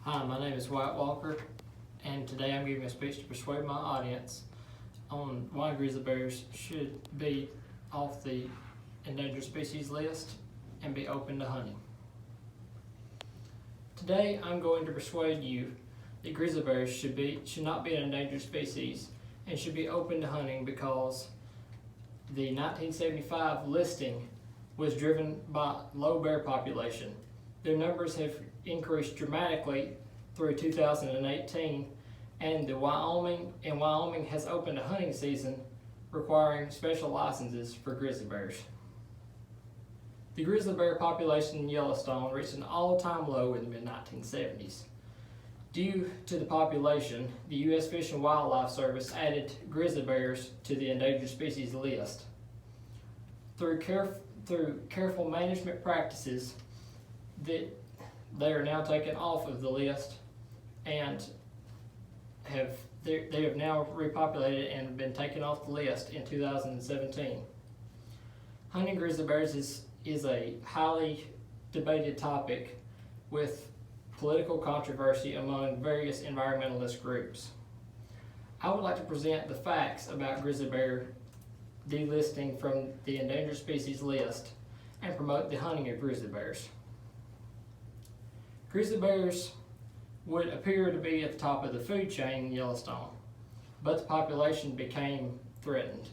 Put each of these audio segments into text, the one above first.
Hi, my name is Wyatt Walker, and today I'm giving a speech to persuade my audience on why grizzly bears should be off the endangered species list and be open to hunting. Today I'm going to persuade you that grizzly bears should not be an endangered species and should be open to hunting because the 1975 listing was driven by low bear population. Their numbers have increased dramatically through 2018, and Wyoming has opened a hunting season requiring special licenses for grizzly bears. The grizzly bear population in Yellowstone reached an all-time low in the mid-1970s. Due to the population, the U.S. Fish and Wildlife Service added grizzly bears to the endangered species list. Through careful management practices, they are now taken off of the list and they have now repopulated and been taken off the list in 2017. Hunting grizzly bears is a highly debated topic with political controversy among various environmentalist groups. I would like to present the facts about grizzly bear delisting from the endangered species list and promote the hunting of grizzly bears. Grizzly bears would appear to be at the top of the food chain in Yellowstone, but the population became threatened.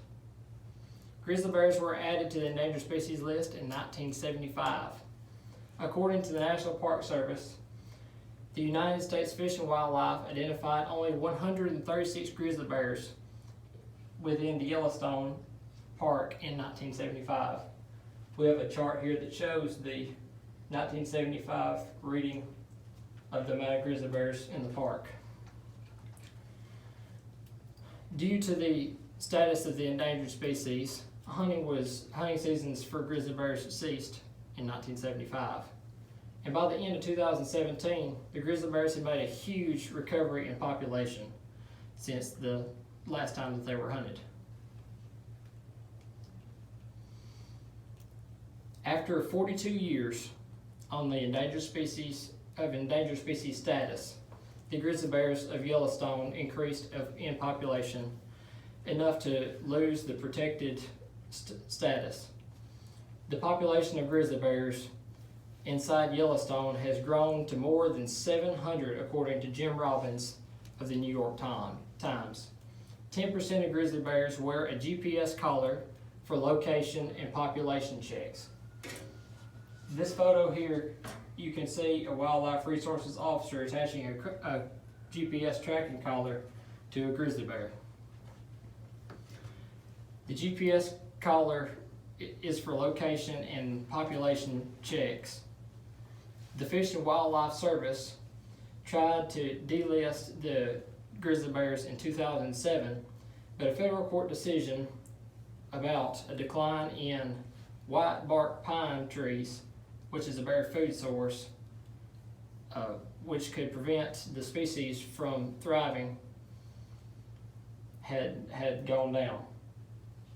Grizzly bears were added to the endangered species list in 1975. According to the National Park Service, the United States Fish and Wildlife identified only 136 grizzly bears within the Yellowstone Park in 1975. We have a chart here that shows the 1975 reading of the amount of grizzly bears in the park. Due to the status of the endangered species, hunting seasons for grizzly bears ceased in 1975. And by the end of 2017, the grizzly bears had made a huge recovery in population since the last time that they were hunted. After 42 years on the endangered species status, the grizzly bears of Yellowstone increased in population enough to lose the protected status. The population of grizzly bears inside Yellowstone has grown to more than 700 according to Jim Robbins of the New York Times. 10% of grizzly bears wear a GPS collar for location and population checks. This photo here, you can see a wildlife resources officer attaching a GPS tracking collar to a grizzly bear. The GPS collar is for location and population checks. The Fish and Wildlife Service tried to delist the grizzly bears in 2007, but a federal court decision about a decline in white bark pine trees, which is a bear food source, which could prevent the species from thriving, had gone down.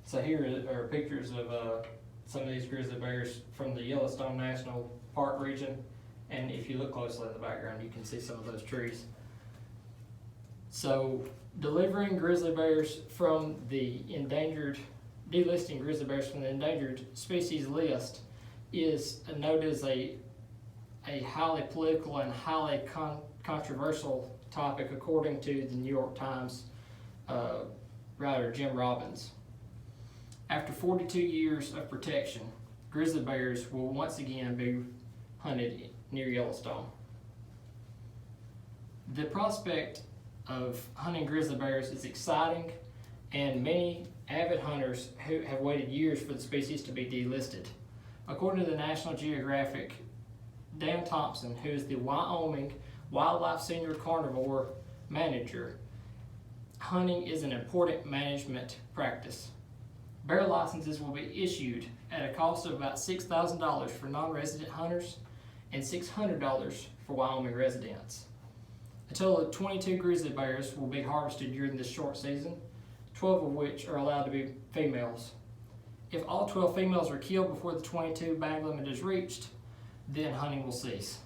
So here are pictures of some of these grizzly bears from the Yellowstone National Park region, and if you look closely in the background, you can see some of those trees. So delisting grizzly bears from the endangered species list is noted as a highly political and highly controversial topic according to the New York Times writer Jim Robbins. After 42 years of protection, grizzly bears will once again be hunted near Yellowstone. The prospect of hunting grizzly bears is exciting, and many avid hunters who have waited years for the species to be delisted. According to the National Geographic, Dan Thompson, who is the Wyoming Wildlife Senior Carnivore Manager, hunting is an important management practice. Bear licenses will be issued at a cost of about $6,000 for non-resident hunters and $600 for Wyoming residents. A total of 22 grizzly bears will be harvested during this short season, 12 of which are allowed to be females. If all 12 females are killed before the 22 bag limit is reached, then hunting will cease.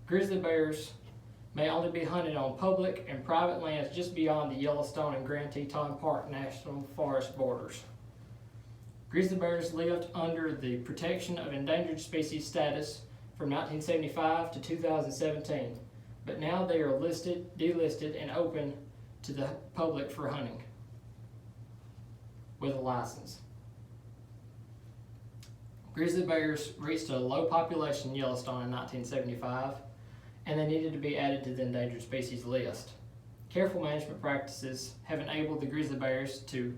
Grizzly bears may only be hunted on public and private lands just beyond the Yellowstone and Grand Teton Park National Forest borders. Grizzly bears lived under the Protection of Endangered Species status from 1975 to 2017, but now they are delisted, and open to the public for hunting with a license. Grizzly bears reached a low population in Yellowstone in 1975, and they needed to be added to the endangered species list. Careful management practices have enabled the grizzly bears to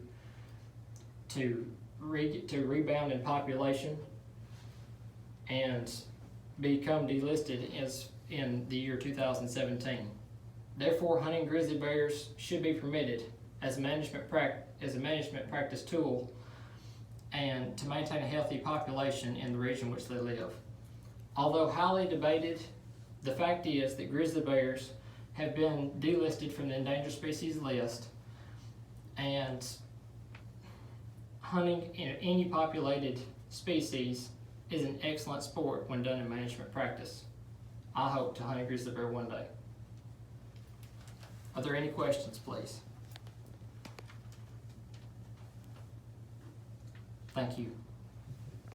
rebound in population and become delisted in the year 2017. Therefore, hunting grizzly bears should be permitted as a management practice tool and to maintain a healthy population in the region in which they live. Although highly debated, the fact is that grizzly bears have been delisted from the endangered species list, and hunting in any populated species is an excellent sport when done in management practice. I hope to hunt a grizzly bear one day. Are there any questions, please? Thank you.